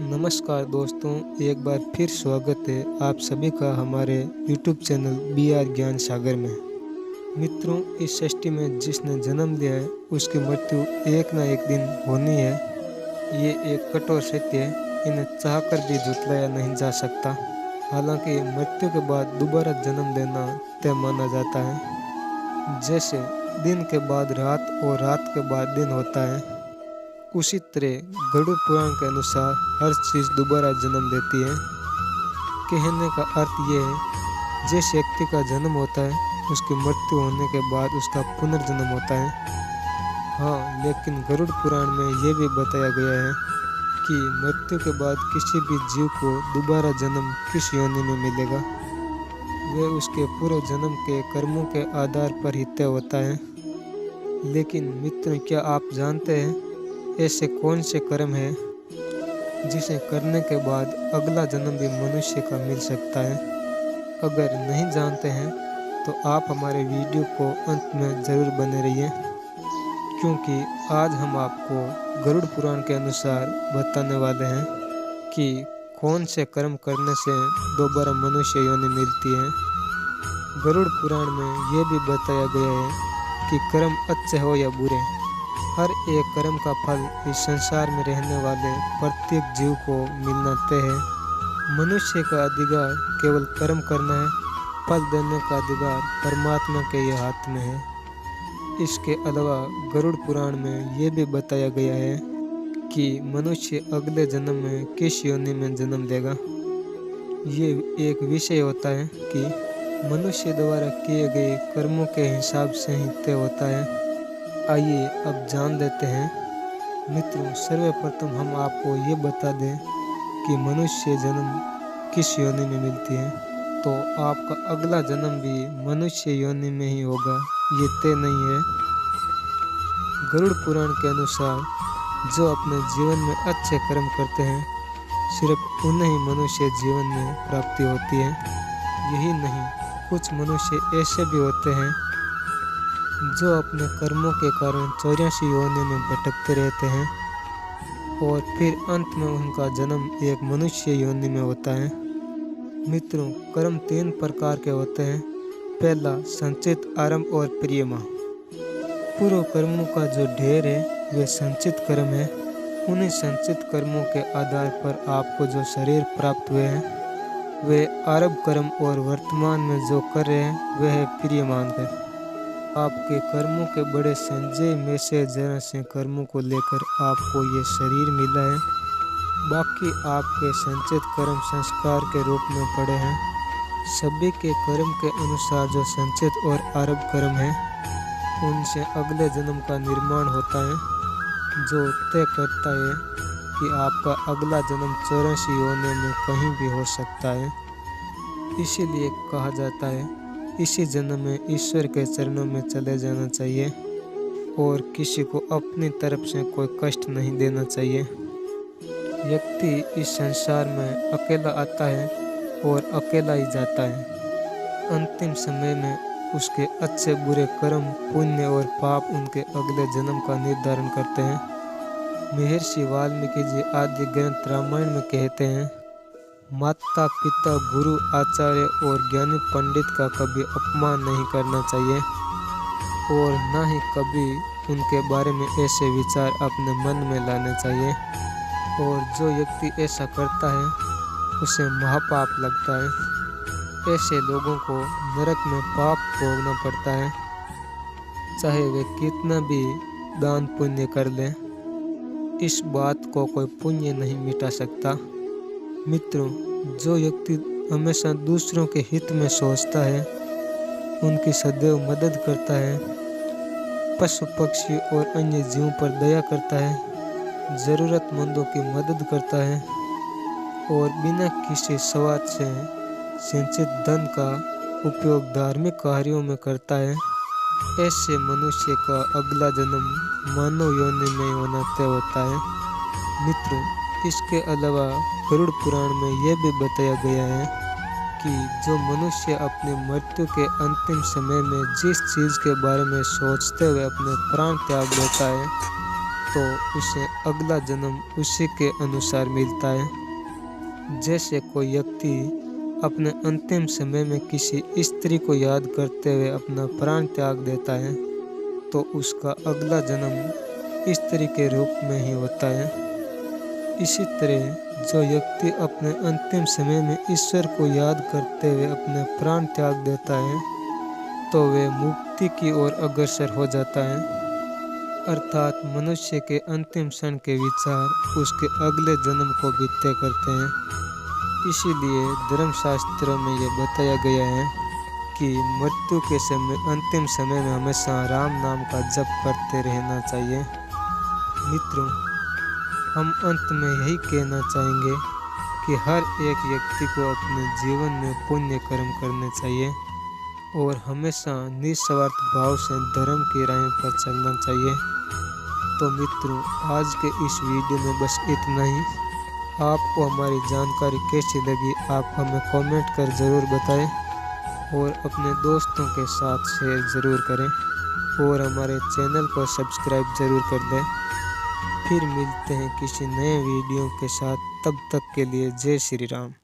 नमस्कार दोस्तों, एक बार फिर स्वागत है आप सभी का हमारे YouTube चैनल BR ज्ञान सागर में। मित्रों, इस सृष्टि में जिसने जन्म लिया है उसकी मृत्यु एक ना एक दिन होनी है। ये एक कठोर सत्य है, इन्हें चाहकर भी झुठलाया नहीं जा सकता। हालांकि मृत्यु के बाद दोबारा जन्म लेना तय माना जाता है। जैसे दिन के बाद रात और रात के बाद दिन होता है, उसी तरह गरुड़ पुराण के अनुसार हर चीज़ दोबारा जन्म लेती है। कहने का अर्थ ये है, जिस व्यक्ति का जन्म होता है उसकी मृत्यु होने के बाद उसका पुनर्जन्म होता है। हाँ, लेकिन गरुड़ पुराण में ये भी बताया गया है कि मृत्यु के बाद किसी भी जीव को दोबारा जन्म किस योनि में मिलेगा, वह उसके पूर्व जन्म के कर्मों के आधार पर ही तय होता है। लेकिन मित्र, क्या आप जानते हैं ऐसे कौन से कर्म है जिसे करने के बाद अगला जन्म भी मनुष्य का मिल सकता है? अगर नहीं जानते हैं तो आप हमारे वीडियो को अंत में ज़रूर बने रहिए, क्योंकि आज हम आपको गरुड़ पुराण के अनुसार बताने वाले हैं कि कौन से कर्म करने से दोबारा मनुष्य योनि मिलती है। गरुड़ पुराण में ये भी बताया गया है कि कर्म अच्छे हो या बुरे, हर एक कर्म का फल इस संसार में रहने वाले प्रत्येक जीव को मिलना तय है। मनुष्य का अधिकार केवल कर्म करना है, फल देने का अधिकार परमात्मा के ही हाथ में है। इसके अलावा गरुड़ पुराण में ये भी बताया गया है कि मनुष्य अगले जन्म में किस योनि में जन्म लेगा। ये एक विषय होता है कि मनुष्य द्वारा किए गए कर्मों के हिसाब से ही तय होता है। आइए अब जान लेते हैं। मित्रों, सर्वप्रथम हम आपको ये बता दें कि मनुष्य जन्म किस योनि में मिलती है, तो आपका अगला जन्म भी मनुष्य योनि में ही होगा, ये तय नहीं है। गरुड़ पुराण के अनुसार जो अपने जीवन में अच्छे कर्म करते हैं, सिर्फ उन्हें ही मनुष्य जीवन में प्राप्ति होती है। यही नहीं, कुछ मनुष्य ऐसे भी होते हैं जो अपने कर्मों के कारण 84 योनि में भटकते रहते हैं और फिर अंत में उनका जन्म एक मनुष्य योनि में होता है। मित्रों, कर्म 3 प्रकार के होते हैं। पहला, संचित, आरंभ और प्रियमा। पूर्व कर्मों का जो ढेर है वे संचित कर्म है। उन्हीं संचित कर्मों के आधार पर आपको जो शरीर प्राप्त हुए हैं वे आरंभ कर्म, और वर्तमान में जो कर रहे हैं वह है प्रियमान कर्म। आपके कर्मों के बड़े संचय में से जरा से कर्मों को लेकर आपको ये शरीर मिला है। बाकी आपके संचित कर्म संस्कार के रूप में पड़े हैं। सभी के कर्म के अनुसार जो संचित और आरंभ कर्म है, उनसे अगले जन्म का निर्माण होता है, जो तय करता है कि आपका अगला जन्म 84 योनि में कहीं भी हो सकता है। इसीलिए कहा जाता है, इसी जन्म में ईश्वर के चरणों में चले जाना चाहिए और किसी को अपनी तरफ से कोई कष्ट नहीं देना चाहिए। व्यक्ति इस संसार में अकेला आता है और अकेला ही जाता है। अंतिम समय में उसके अच्छे बुरे कर्म, पुण्य और पाप उनके अगले जन्म का निर्धारण करते हैं। महर्षि वाल्मीकि जी आदि ग्रंथ रामायण में कहते हैं, माता पिता, गुरु, आचार्य और ज्ञानी पंडित का कभी अपमान नहीं करना चाहिए और न ही कभी उनके बारे में ऐसे विचार अपने मन में लाने चाहिए। और जो व्यक्ति ऐसा करता है उसे महापाप लगता है। ऐसे लोगों को नरक में पाप भोगना पड़ता है, चाहे वे कितना भी दान पुण्य कर लें। इस बात को कोई पुण्य नहीं मिटा सकता। मित्रों, जो व्यक्ति हमेशा दूसरों के हित में सोचता है, उनकी सदैव मदद करता है, पशु पक्षी और अन्य जीवों पर दया करता है, ज़रूरतमंदों की मदद करता है और बिना किसी स्वार्थ से संचित धन का उपयोग धार्मिक कार्यों में करता है, ऐसे मनुष्य का अगला जन्म मानव योनि में होना तय होता है। मित्रों, इसके अलावा गरुड़ पुराण में यह भी बताया गया है कि जो मनुष्य अपनी मृत्यु के अंतिम समय में जिस चीज़ के बारे में सोचते हुए अपने प्राण त्याग देता है, तो उसे अगला जन्म उसी के अनुसार मिलता है। जैसे कोई व्यक्ति अपने अंतिम समय में किसी स्त्री को याद करते हुए अपना प्राण त्याग देता है, तो उसका अगला जन्म स्त्री के रूप में ही होता है। इसी तरह जो व्यक्ति अपने अंतिम समय में ईश्वर को याद करते हुए अपने प्राण त्याग देता है, तो वे मुक्ति की ओर अग्रसर हो जाता है। अर्थात मनुष्य के अंतिम क्षण के विचार उसके अगले जन्म को भी तय करते हैं। इसीलिए धर्मशास्त्रों में यह बताया गया है कि मृत्यु के समय अंतिम समय में हमेशा राम नाम का जप करते रहना चाहिए। मित्रों, हम अंत में यही कहना चाहेंगे कि हर एक व्यक्ति को अपने जीवन में पुण्य कर्म करने चाहिए और हमेशा निस्वार्थ भाव से धर्म की राह पर चलना चाहिए। तो मित्रों, आज के इस वीडियो में बस इतना ही। आपको हमारी जानकारी कैसी लगी आप हमें कमेंट कर ज़रूर बताएं और अपने दोस्तों के साथ शेयर ज़रूर करें और हमारे चैनल को सब्सक्राइब ज़रूर कर दें। फिर मिलते हैं किसी नए वीडियो के साथ, तब तक के लिए जय श्री राम।